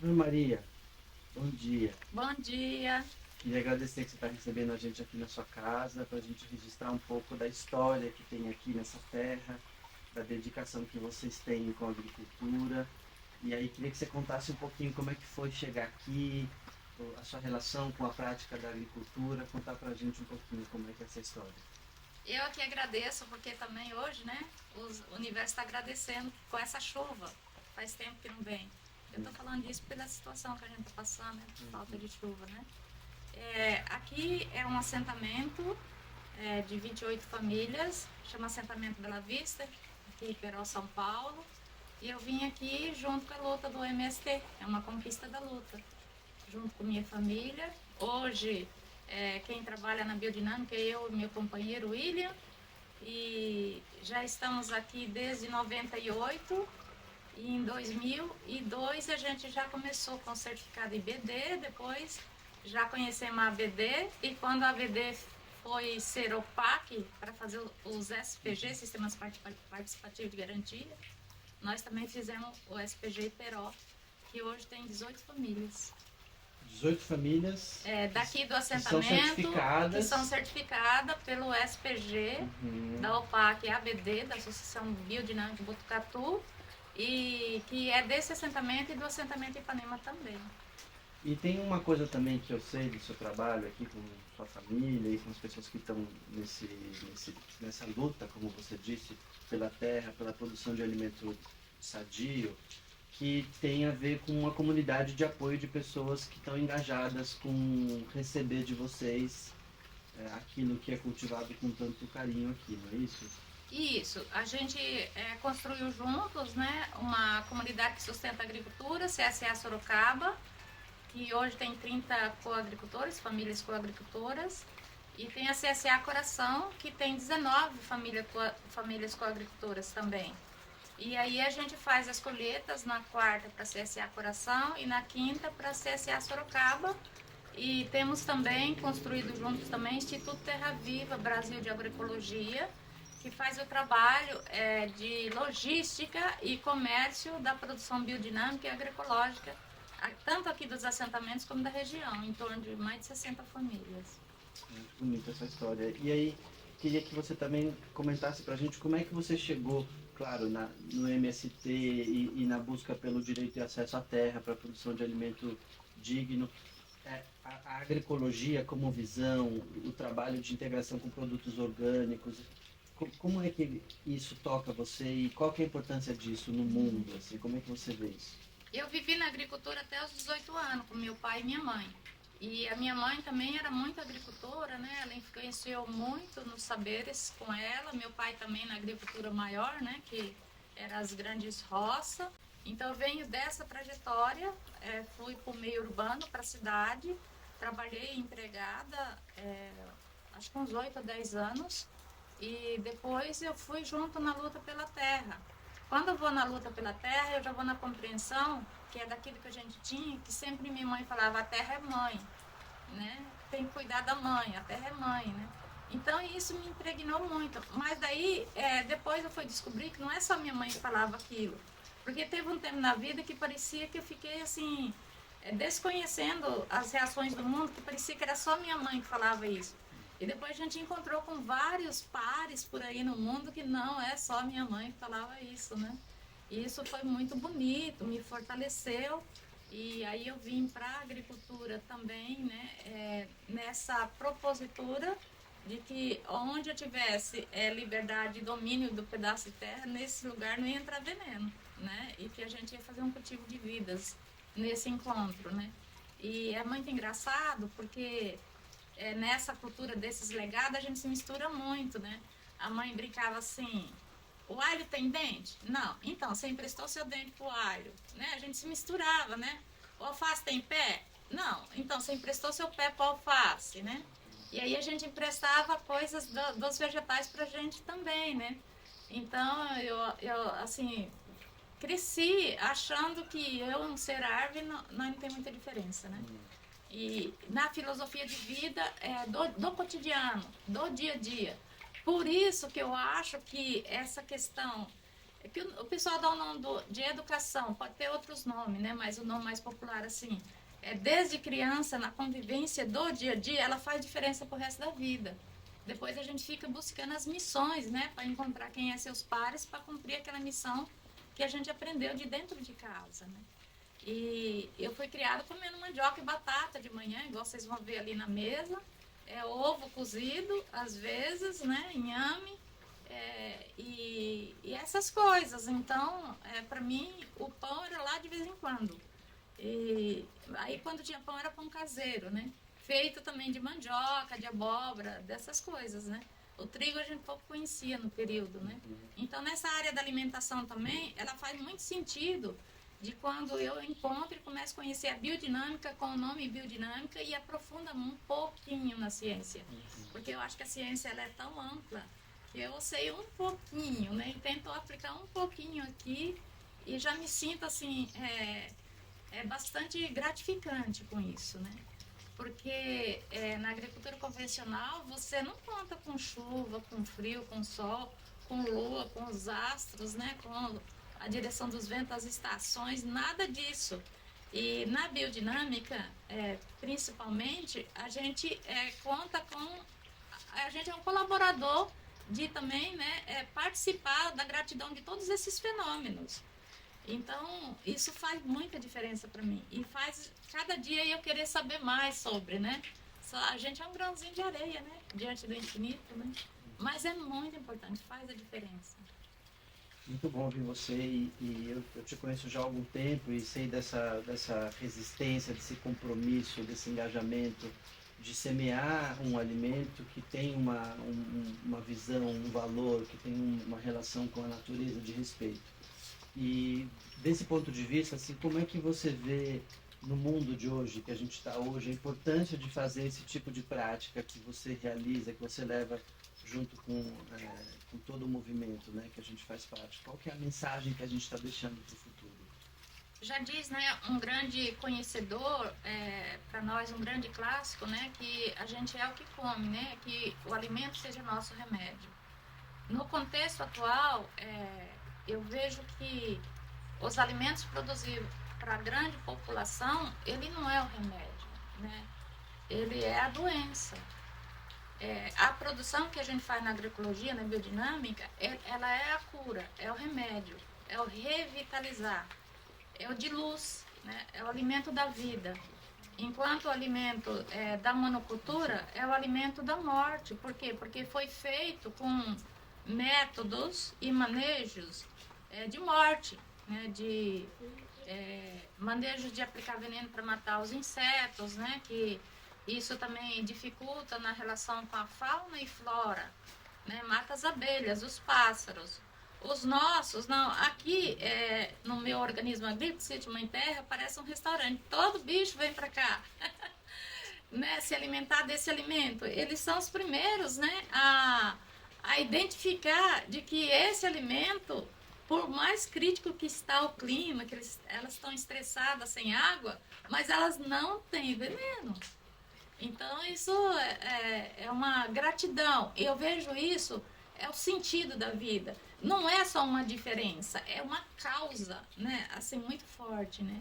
Oi, Maria, bom dia. Bom dia. Queria agradecer que você está recebendo a gente aqui na sua casa, para a gente registrar um pouco da história que tem aqui nessa terra, da dedicação que vocês têm com a agricultura. E aí queria que você contasse um pouquinho como é que foi chegar aqui, a sua relação com a prática da agricultura, contar para a gente um pouquinho como é que é essa história. Eu aqui agradeço porque também hoje, né, o universo está agradecendo com essa chuva. Faz tempo que não vem. Eu estou falando disso pela situação que a gente está passando, né, por falta de chuva, né? Aqui é um assentamento de 28 famílias, chama Assentamento Bela Vista, aqui em Peró, São Paulo. E eu vim aqui junto com a luta do MST, é uma conquista da luta, junto com minha família. Hoje, quem trabalha na biodinâmica é eu e meu companheiro William, e já estamos aqui desde 98 e em 2002 a gente já começou com o certificado IBD, depois já conhecemos a ABD e quando a ABD foi ser OPAC para fazer os SPG, Sistemas Participativos de Garantia, nós também fizemos o SPG Iperó, que hoje tem 18 famílias. 18 famílias Daqui do que são assentamento, que são certificadas. certificadas pelo SPG, Uhum. da OPAC e ABD, da Associação Biodinâmica Botucatu, e que é desse assentamento e do assentamento Ipanema também. E tem uma coisa também que eu sei do seu trabalho aqui com sua família e com as pessoas que estão nessa luta, como você disse, pela terra, pela produção de alimento sadio, que tem a ver com uma comunidade de apoio de pessoas que estão engajadas com receber de vocês aquilo que é cultivado com tanto carinho aqui, não é isso? Isso, a gente construiu juntos, né, uma comunidade que sustenta a agricultura, CSA Sorocaba, que hoje tem 30 coagricultores, famílias coagricultoras, e tem a CSA Coração, que tem 19 famílias coagricultoras também. E aí a gente faz as colheitas na quarta para a CSA Coração e na quinta para a CSA Sorocaba. E temos também construído juntos também Instituto Terra Viva Brasil de Agroecologia, que faz o trabalho de logística e comércio da produção biodinâmica e agroecológica, tanto aqui dos assentamentos como da região, em torno de mais de 60 famílias. Muito bonita essa história. E aí, queria que você também comentasse pra gente como é que você chegou, claro, no MST e na busca pelo direito e acesso à terra para a produção de alimento digno. A agroecologia como visão, o trabalho de integração com produtos orgânicos, como é que isso toca você e qual que é a importância disso no mundo? Assim, como é que você vê isso? Eu vivi na agricultura até os 18 anos, com meu pai e minha mãe. E a minha mãe também era muito agricultora, né? Ela influenciou muito nos saberes com ela. Meu pai também na agricultura maior, né? Que eram as grandes roças. Então eu venho dessa trajetória, fui para o meio urbano, para a cidade, trabalhei empregada, acho que uns 8 a 10 anos, e depois eu fui junto na luta pela terra. Quando eu vou na luta pela terra, eu já vou na compreensão que é daquilo que a gente tinha, que sempre minha mãe falava, a terra é mãe, né? Tem que cuidar da mãe, a terra é mãe, né? Então isso me impregnou muito. Mas daí, depois eu fui descobrir que não é só minha mãe que falava aquilo. Porque teve um tempo na vida que parecia que eu fiquei assim, desconhecendo as reações do mundo, que parecia que era só minha mãe que falava isso. E depois a gente encontrou com vários pares por aí no mundo que não é só minha mãe que falava isso, né? E isso foi muito bonito, me fortaleceu. E aí eu vim para a agricultura também, né? Nessa propositura de que onde eu tivesse liberdade e domínio do pedaço de terra, nesse lugar não ia entrar veneno, né? E que a gente ia fazer um cultivo de vidas nesse encontro, né? E é muito engraçado porque nessa cultura desses legados a gente se mistura muito, né? A mãe brincava assim, o alho tem dente? Não. Então, você emprestou seu dente pro alho, né? A gente se misturava, né? O alface tem pé? Não. Então, você emprestou seu pé pro alface, né? E aí a gente emprestava coisas dos vegetais pra gente também, né? Então, eu assim, cresci achando que eu, um ser árvore, não tem muita diferença, né? E na filosofia de vida do cotidiano, do dia a dia. Por isso que eu acho que essa questão É que o pessoal dá o nome de educação, pode ter outros nomes, né? Mas o nome mais popular, assim, desde criança, na convivência do dia a dia, ela faz diferença pro resto da vida. Depois a gente fica buscando as missões, né? Para encontrar quem é seus pares, para cumprir aquela missão que a gente aprendeu de dentro de casa, né? E eu fui criada comendo mandioca e batata de manhã, igual vocês vão ver ali na mesa. Ovo cozido, às vezes, né? Inhame. E essas coisas. Então, para mim, o pão era lá de vez em quando. E aí, quando tinha pão, era pão caseiro, né? Feito também de mandioca, de abóbora, dessas coisas, né? O trigo a gente pouco conhecia no período, né? Então, nessa área da alimentação também, ela faz muito sentido de quando eu encontro e começo a conhecer a biodinâmica com o nome biodinâmica e aprofunda um pouquinho na ciência. Porque eu acho que a ciência ela é tão ampla que eu sei um pouquinho, né? E tento aplicar um pouquinho aqui e já me sinto, assim, bastante gratificante com isso, né? Porque na agricultura convencional você não conta com chuva, com frio, com sol, com lua, com os astros, né? Com a direção dos ventos, as estações, nada disso. E na biodinâmica, principalmente, a gente conta com... A gente é um colaborador de também, né, participar da gratidão de todos esses fenômenos. Então, isso faz muita diferença para mim. E faz cada dia eu querer saber mais sobre, né? A gente é um grãozinho de areia, né? Diante do infinito, né? Mas é muito importante, faz a diferença. Muito bom ouvir você e eu te conheço já há algum tempo e sei dessa resistência, desse compromisso, desse engajamento de semear um alimento que tem uma visão, um valor, que tem uma relação com a natureza de respeito. E desse ponto de vista, assim, como é que você vê no mundo de hoje, que a gente está hoje, a importância de fazer esse tipo de prática que você realiza, que você leva junto com todo o movimento, né, que a gente faz parte? Qual que é a mensagem que a gente está deixando para o futuro? Já diz, né, um grande conhecedor, para nós um grande clássico, né, que a gente é o que come, né, que o alimento seja nosso remédio. No contexto atual, eu vejo que os alimentos produzidos para a grande população, ele não é o remédio, né? Ele é a doença. A produção que a gente faz na agroecologia, na biodinâmica, ela é a cura, é o remédio, é o revitalizar, é o de luz, né? É o alimento da vida. Enquanto o alimento da monocultura é o alimento da morte. Por quê? Porque foi feito com métodos e manejos de morte, né? De manejo de aplicar veneno para matar os insetos, né? Que isso também dificulta na relação com a fauna e flora, né? Mata as abelhas, os pássaros. Os nossos, não, aqui no meu organismo agrícola, Sítio Mãe Terra, parece um restaurante. Todo bicho vem para cá, né, se alimentar desse alimento. Eles são os primeiros, né, a identificar de que esse alimento, por mais crítico que está o clima, que elas estão estressadas sem água, mas elas não têm veneno. Então, isso é uma gratidão. Eu vejo isso, é o sentido da vida. Não é só uma diferença, é uma causa, né? Assim, muito forte, né?